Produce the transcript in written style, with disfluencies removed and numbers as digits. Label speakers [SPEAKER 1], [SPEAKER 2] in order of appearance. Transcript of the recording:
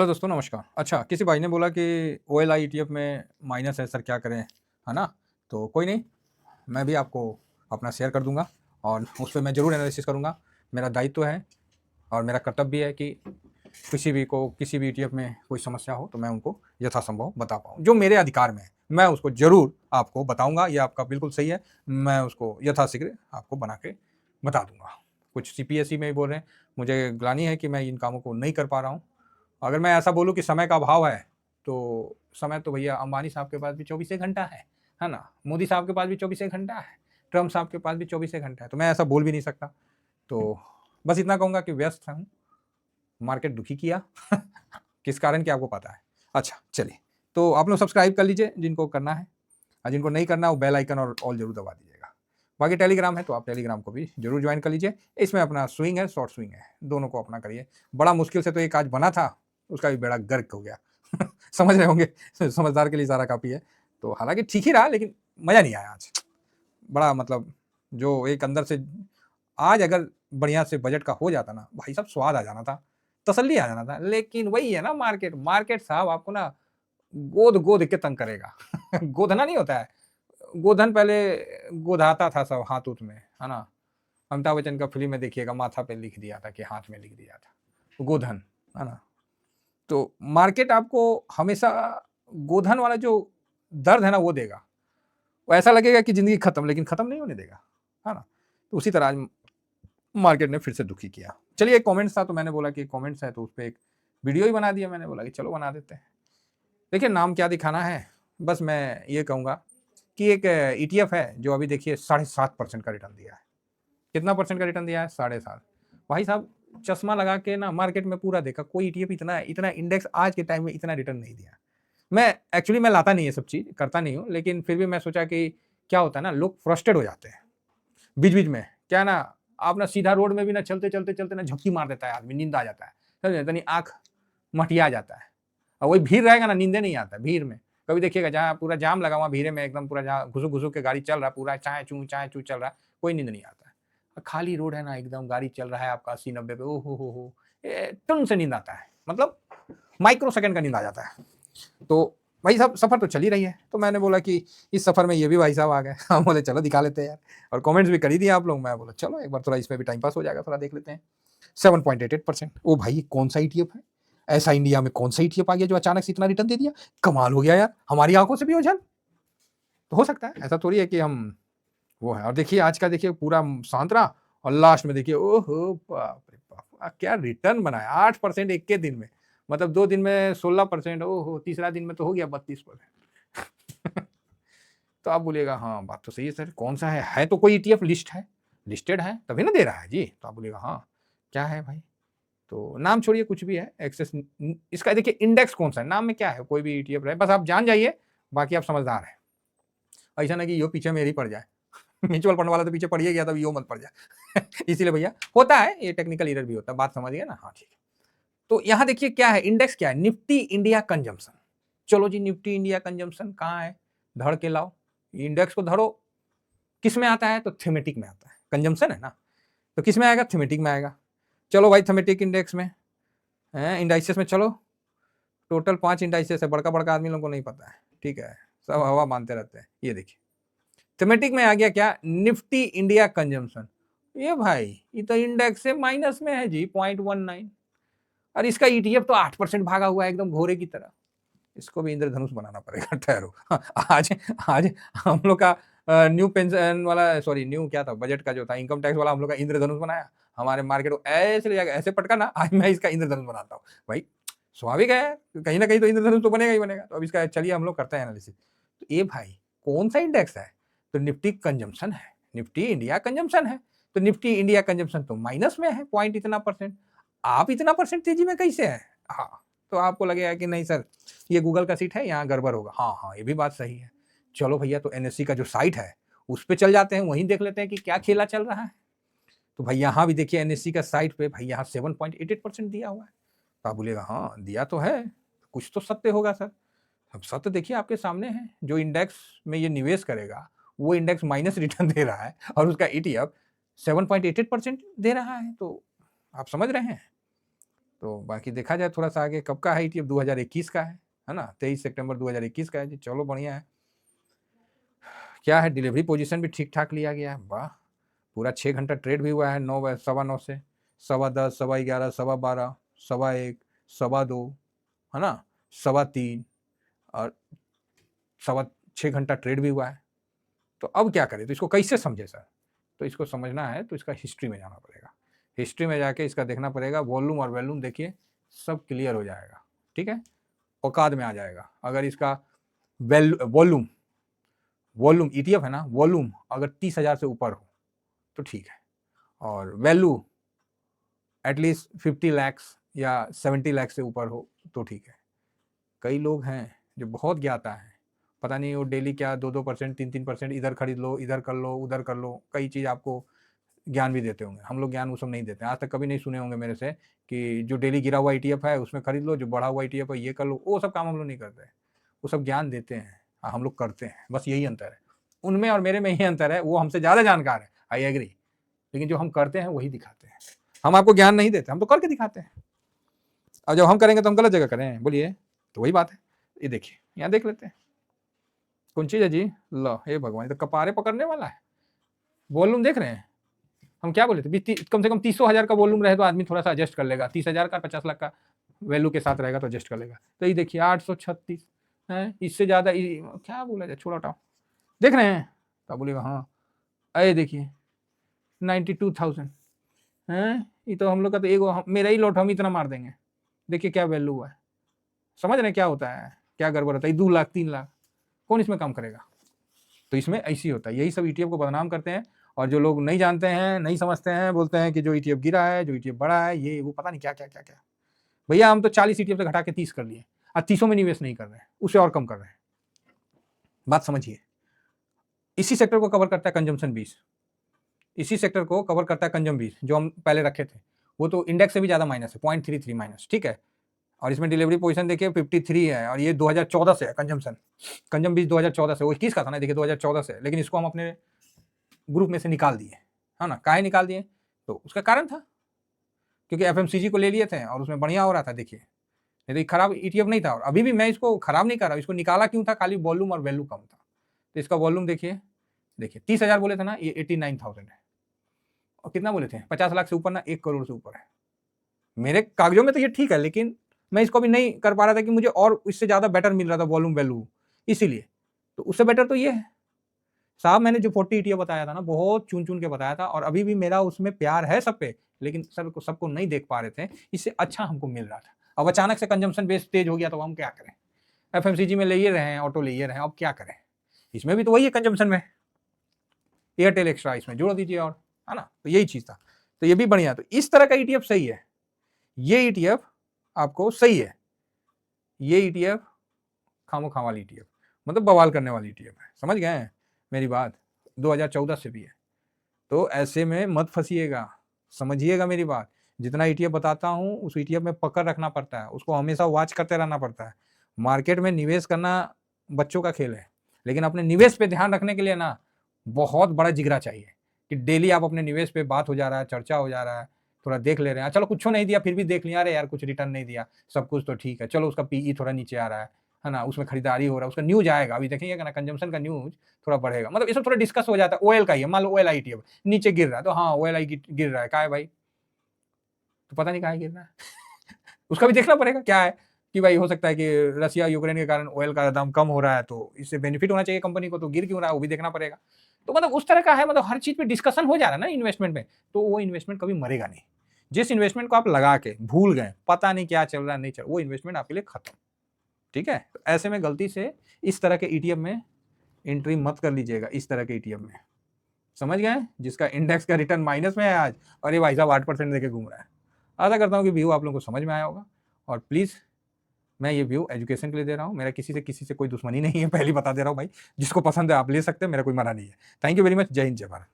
[SPEAKER 1] Hello दोस्तों, नमस्कार। अच्छा, किसी भाई ने बोला कि ओएलआई ईटीएफ में माइनस है सर, क्या करें? है ना? तो कोई नहीं, मैं भी आपको अपना शेयर कर दूँगा और उस पे मैं ज़रूर एनालिसिस करूँगा। मेरा दायित्व है और मेरा कर्तव्य भी है कि किसी भी ईटीएफ में कोई समस्या हो तो मैं उनको यथासंभव बता पाऊँ। जो मेरे अधिकार में है, मैं उसको ज़रूर आपको बताऊँगा। ये आपका बिल्कुल सही है, मैं उसको यथाशीघ्र आपको बना के बता दूँगा। कुछ सीपीएसई में भी बोल रहे हैं, मुझे ग्लानि है कि मैं इन कामों को नहीं कर पा रहा हूँ। अगर मैं ऐसा बोलूँ कि समय का अभाव है, तो समय तो भैया अंबानी साहब के पास भी 24 घंटा है ना? मोदी साहब के पास भी 24 घंटा है, ट्रम्प साहब के पास भी 24 घंटा है, तो मैं ऐसा बोल भी नहीं सकता। तो बस इतना कहूँगा कि व्यस्त हूँ, मार्केट दुखी किया किस कारण, क्या आपको पता है। अच्छा, चलिए, तो आप लोग सब्सक्राइब कर लीजिए जिनको करना है, और जिनको नहीं करना वो बेल आइकन और ऑल जरूर दबा दीजिएगा। बाकी टेलीग्राम है तो आप टेलीग्राम को भी जरूर ज्वाइन कर लीजिए। इसमें अपना स्विंग है, शॉर्ट स्विंग है, दोनों को अपना करिए। बड़ा मुश्किल से तो एक आज बना था, उसका भी बेड़ा गर्क हो गया समझ रहे होंगे, समझदार के लिए सारा काफ़ी है। तो हालांकि ठीक ही रहा, लेकिन मज़ा नहीं आया आज। बड़ा मतलब, जो एक अंदर से आज अगर बढ़िया से बजट का हो जाता ना भाई साहब, स्वाद आ जाना था, तसल्ली आ जाना था। लेकिन वही है ना, मार्केट मार्केट साहब आपको ना गोद गोद के तंग करेगा गोधना नहीं होता है, गोधन पहले गोधाता था सब हाथ उथ में, है ना? अमिताभ बच्चन का फिल्म में देखिएगा, माथा पे लिख दिया था कि हाथ में लिख दिया था गोधन, है ना? तो मार्केट आपको हमेशा गोधन वाला जो दर्द है ना वो देगा। वो ऐसा लगेगा कि जिंदगी खत्म, लेकिन खत्म नहीं होने देगा, है ना? तो उसी तरह आज मार्केट ने फिर से दुखी किया। चलिए, एक कमेंट्स था तो मैंने बोला कि कमेंट्स है तो उस पर एक वीडियो ही बना दिया। मैंने बोला कि चलो बना देते हैं। देखिए, नाम क्या दिखाना है, बस मैं ये कहूँगा कि एक ईटीएफ है जो अभी देखिए 7.5% का रिटर्न दिया है। कितना परसेंट का रिटर्न दिया है? 7.5। भाई साहब, चश्मा लगा के ना मार्केट में पूरा देखा, कोई ईटीएफ इतना इतना इंडेक्स आज के टाइम में इतना रिटर्न नहीं दिया। मैं लाता नहीं, ये सब चीज़ करता नहीं हूँ, लेकिन फिर भी मैं सोचा कि क्या होता है ना, लोग फ्रस्ट्रेट हो जाते हैं बीच-बीच में। क्या है ना, आप ना सीधा रोड में भी ना चलते-चलते ना झपकी मार देता है आदमी, नींद आ जाता है। समझे? तनी आँख मटिया जाता है। और वही भीड़ रहेगा ना, नींदे नहीं आता है भीड़ में। कभी देखिएगा जहाँ पूरा जाम लगा हुआ भीड़ में, एकदम पूरा जहाँ घुसुक-घुसुक के गाड़ी चल रहा है, पूरा चाय चू चल रहा है, कोई नींद नहीं आता है। खाली रोड है ना, एकदम गाड़ी चल रहा है आपका 80-90 पे, ओ हो! तुरंत से नींद आता है। मतलब माइक्रो सेकंड का नींद आ जाता है। तो भाई साहब, सफ़र तो चल ही रही है, तो मैंने बोला कि इस सफ़र में ये भी भाई साहब आ गए। हम बोले चलो दिखा लेते हैं यार, और कमेंट्स भी कर ही दिए आप लोग। मैं बोला चलो एक बार थोड़ा इसमें भी टाइम पास हो जाएगा, थोड़ा देख लेते हैं। 7.88%। ओ भाई, ये कौन सा ईटीएफ है? ऐसा इंडिया में कौन सा ईटीएफ आ गया जो अचानक से इतना रिटर्न दे दिया? कमाल हो गया यार, हमारी आंखों से भी ओझल। तो हो सकता है, ऐसा थोड़ी है कि हम वो है। और देखिए आज का, देखिए पूरा शांत रहा, और लास्ट में देखिए ओहो बाप रे बाप! क्या रिटर्न बनाया, 8% एक के दिन में। मतलब 2 दिन में 16%, ओहो! तीसरा दिन में तो हो गया 32%। तो आप बोलिएगा हाँ, बात तो सही है सर, कौन-सा है? है तो कोई ईटीएफ लिस्टेड है, तभी ना दे रहा है जी। तो आप बोलिएगा हाँ, क्या है भाई? तो नाम छोड़िए, कुछ भी है, एक्सेस इसका देखिए इंडेक्स कौन-सा है, नाम में क्या है, कोई भी ईटीएफ रहे, बस आप जान जाइए, बाकी आप समझदार हैं। ऐसा नहीं कि इहो पीछे मेरी पड़ जाए। म्यूचुअल फंड वाला तो पीछे पड़ ही गया था, अब इहो मत पड़ जाए। इसीलिए भैया होता है, ये टेक्निकल एरर भी होता है, बात समझ गए ना? हाँ, ठीक है। तो यहाँ देखिए क्या है, इंडेक्स क्या है? Nifty India consumption. चलो जी, निफ्टी इंडिया कंजम्पशन कहाँ है? धड़ के लाओ, इंडेक्स को धरो। किस में आता है? तो थीमेटिक में आता है, कंजम्पशन है ना, तो किस में आएगा? थीमेटिक में आएगा। चलो भाई, थीमेटिक इंडेक्स में, इंडाइसेस में चलो। टोटल 5 इंडाइसेस है, बड़का-बड़का आदमी लोगों को नहीं पता है, ठीक है? सब हवा मानते रहते हैं। ये देखिए, थीमेटिक में आ गया क्या? Nifty India consumption. ये भाई, ये तो इंडेक्स से माइनस में है जी, 0.19। और इसका ईटीएफ तो 8% भागा हुआ है एकदम घोड़े की तरह। इसको भी इंद्रधनुष बनाना पड़ेगा, ठहरो। आज आज हम लोग का न्यू पेंशन वाला, सॉरी न्यू क्या था, बजट का जो था, इनकम टैक्स वाला, हम लोग का इंद्रधनुष बनाया। हमारे मार्केट को ऐसे ले जाकर ऐसे पटका ना, आज मैं इसका इंद्रधनुष बनाता हूँ। भाई स्वाभाविक है, कहीं ना कहीं तो इंद्रधनुष तो बनेगा ही बनेगा। तो अब इसका चलिए हम लोग करते हैं एनालिसिस। तो ये भाई कौन सा इंडेक्स है? तो निफ्टी कंजम्पशन है, निफ्टी इंडिया कंजम्पशन है। तो निफ्टी इंडिया कंजम्पशन तो माइनस में है, पॉइंट इतना परसेंट। आप इतना परसेंट तेजी में कैसे है? हाँ, तो आपको लगेगा कि नहीं सर, ये गूगल का सीट है, यहाँ गड़बड़ होगा। हाँ हाँ, ये भी बात सही है। चलो भैया, तो एनएससी का जो साइट है उस पे चल जाते हैं, वहीं देख लेते हैं कि क्या खेला चल रहा है। तो भाई यहाँ भी देखिए एनएससी का साइट पे, भाई यहाँ 7.88% दिया हुआ है। तो आप बोलिएगा हाँ, दिया तो है, कुछ तो सत्य होगा सर। अब सत्य देखिए आपके सामने है, जो इंडेक्स में ये निवेश करेगा वो इंडेक्स माइनस रिटर्न दे रहा है, और उसका ईटीएफ 7.88% दे रहा है। तो आप समझ रहे हैं। तो बाकी देखा जाए थोड़ा सा आगे कब का है ETF, 2021 का है ना, 23 सितंबर 2021 का है जी। चलो बढ़िया है। क्या है, डिलीवरी पोजीशन भी ठीक ठाक लिया गया है, वाह। पूरा 6 घंटा ट्रेड भी हुआ है, 9 सवा 9 से 10:15, 11:15, 12:15, 1:15, 2:15, है ना, 3:15 और 6 घंटा ट्रेड भी हुआ है। तो अब क्या करें, तो इसको कैसे समझे सर? तो इसको समझना है तो इसका हिस्ट्री में जाना पड़ेगा। हिस्ट्री में जाके इसका देखना पड़ेगा, वॉल्यूम और वैल्यूम देखिए सब क्लियर हो जाएगा, ठीक है, औकात में आ जाएगा। अगर इसका वॉल्यूम वॉल्यूम ETF है ना, वॉल्यूम अगर 30,000 से ऊपर हो तो ठीक है, और वैल्यू एटलीस्ट 50 लाख या 70 लाख से ऊपर हो तो ठीक है। कई लोग हैं जो बहुत ज्ञाता हैं, पता नहीं वो डेली क्या 2-2%, 3-3% इधर खरीद लो, इधर कर लो, उधर कर लो, कई चीज़ आपको ज्ञान भी देते होंगे। हम लोग ज्ञान वो सब नहीं देते, आज तक कभी नहीं सुने होंगे मेरे से कि जो डेली गिरा हुआ ETF है उसमें खरीद लो, जो बढ़ा हुआ ETF है ये कर लो। वो सब काम हम लोग नहीं करते, वो सब ज्ञान देते हैं, हम लोग करते हैं, बस यही अंतर है। उनमें और मेरे में यही अंतर है, वो हमसे ज़्यादा जानकार है, आई एग्री, लेकिन जो हम करते हैं वही दिखाते हैं। हम आपको ज्ञान नहीं देते, हम तो करके दिखाते हैं। और जब हम करेंगे तो हम गलत जगह करें, बोलिए, तो वही बात है। ये देखिए यहाँ देख लेते हैं कौन चीज़ है जी, लो हे भगवान, तो कपारे पकड़ने वाला है। वॉल्यूम देख रहे हैं, हम क्या बोले थे, कम से कम 300,000 का वॉल्यूम रहे तो आदमी थोड़ा सा एडजस्ट कर लेगा, 30,000 का 50 लाख का वैल्यू के साथ रहेगा तो एडजस्ट कर लेगा। तो ये देखिए 836 है, इससे ज़्यादा क्या बोला जाए, छोड़ा हटाओ, देख रहे हैं, तो बोलेगा हाँ, अरे देखिए 92,000 है, ये तो हम लोग का तो एक मेरा ही लॉट हम इतना मार देंगे, देखिए क्या वैल्यू हुआ है। समझ रहे हैं क्या होता है, क्या गड़बड़ होता है, 2 लाख 3 लाख कौन इसमें काम करेगा। तो इसमें ऐसी होता है, यही सब ETF को बदनाम करते हैं। और जो लोग नहीं जानते हैं, नहीं समझते हैं, बोलते हैं कि जो ETF गिरा है, जो ETF बढ़ा है, ये वो पता नहीं क्या क्या क्या क्या। भैया हम तो 40 ETF से घटा के 30 कर लिए, और 30 में निवेश नहीं कर रहे हैं, उसे और कम कर रहे हैं। बात समझिए, इसी सेक्टर को कवर करता है कंजम्पशन 20, इसी सेक्टर को कवर करता है कंजम 20 जो हम पहले रखे थे, वो तो इंडेक्स से भी ज्यादा माइनस है, 0.33 माइनस, ठीक है। और इसमें डिलीवरी पोजीशन देखिए 53 है, और ये 2014 से है कंजम्पशन, कंजम 20 2014 से, वो 21 का था ना, देखिए 2014 से, लेकिन इसको हम अपने ग्रुप में से निकाल दिए, है ना। काहे निकाल दिए, तो उसका कारण था क्योंकि FMCG को ले लिए थे और उसमें बढ़िया हो रहा था, देखिए, नहीं तो खराब ETF नहीं था। और अभी भी मैं इसको खराब नहीं कर रहा, इसको निकाला क्यों था, खाली वॉल्यूम और वैल्यू कम था। तो इसका वॉल्यूम देखिए, देखिए 30,000 बोले थे ना, ये 89,000 है, और कितना बोले थे, 50 लाख से ऊपर ना, 1 करोड़ से ऊपर है। मेरे कागजों में तो ये ठीक है, लेकिन मैं इसको भी नहीं कर पा रहा था कि मुझे और इससे ज्यादा बेटर मिल रहा था वॉल्यूम वैल्यू, इसीलिए। तो उससे बेटर तो ये है साहब, मैंने जो 40 ETF बताया था ना, बहुत चुन चुन के बताया था, और अभी भी मेरा उसमें प्यार है सब पे, लेकिन सबको नहीं देख पा रहे थे, इससे अच्छा हमको मिल रहा था। अब अचानक से कंजम्पशन बेस तेज हो गया तो हम क्या करें, FMCG में ले ही रहे हैं, ऑटो ले ही रहे हैं, अब क्या करें, इसमें भी तो वही है कंजम्पशन में, एयरटेल एक्स्ट्रा इसमें जोड़ दीजिए, और है ना, तो यही चीज था। तो ये भी बढ़िया, तो इस तरह का ETF सही है, ये ETF आपको सही है, ये ETF खामोखा वाली ETF, मतलब बवाल करने वाली ETF है, समझ गए हैं मेरी बात, 2014 से भी है। तो ऐसे में मत फंसिएगा, समझिएगा मेरी बात। जितना ETF बताता हूँ उस ETF में पकड़ रखना पड़ता है, उसको हमेशा वॉच करते रहना पड़ता है। मार्केट में निवेश करना बच्चों का खेल है, लेकिन अपने निवेश पे ध्यान रखने के लिए ना बहुत बड़ा जिगरा चाहिए कि डेली आप अपने निवेश पे बात हो जा रहा है, चर्चा हो जा रहा है, थोड़ा देख ले रहे हैं, चलो कुछ नहीं दिया फिर भी देख लिया, अरे यार कुछ रिटर्न नहीं दिया, सब कुछ तो ठीक है, चलो उसका PE थोड़ा नीचे आ रहा है ना, उसमें खरीदारी हो रहा है, उसका न्यूज आएगा, अभी देखेंगे ना कंजम्पशन का न्यूज थोड़ा बढ़ेगा, मतलब ये सब थोड़ा डिस्कस हो जाता है। ऑयल का ही है, मान लो ऑयल ETF नीचे गिर रहा है, तो हाँ ऑयल गिर रहा है, क्या है भाई, तो पता नहीं कहाँ गिर रहा है उसका भी देखना पड़ेगा क्या है, कि भाई हो सकता है कि रसिया यूक्रेन के कारण ऑयल का दाम कम हो रहा है, तो इससे बेनिफिट होना चाहिए कंपनी को, तो गिर क्यों रहा है वो भी देखना पड़ेगा। तो मतलब उस तरह का है, मतलब हर चीज पे डिस्कशन हो जा रहा है ना इन्वेस्टमेंट में, तो वो इन्वेस्टमेंट कभी मरेगा नहीं। जिस इन्वेस्टमेंट को आप लगा के भूल गए, पता नहीं क्या चल रहा है नहीं चल, वो इन्वेस्टमेंट आपके लिए खत्म, ठीक है। तो ऐसे में गलती से इस तरह के ETF में एंट्री मत कर लीजिएगा, इस तरह के ETF में, समझ गए, जिसका इंडेक्स का रिटर्न माइनस में है आज, और ये भाई साहब 8% देके घूम रहा है। आशा करता हूँ कि व्यू आप लोगों को समझ में आया होगा, और प्लीज़ मैं ये व्यू एजुकेशन के लिए दे रहा हूँ, मेरा किसी से कोई दुश्मनी नहीं है, पहले बता दे रहा हूँ भाई, जिसको पसंद है आप ले सकते हैं, मेरा कोई मना नहीं है। थैंक यू वेरी मच, जय हिंद जय भारत।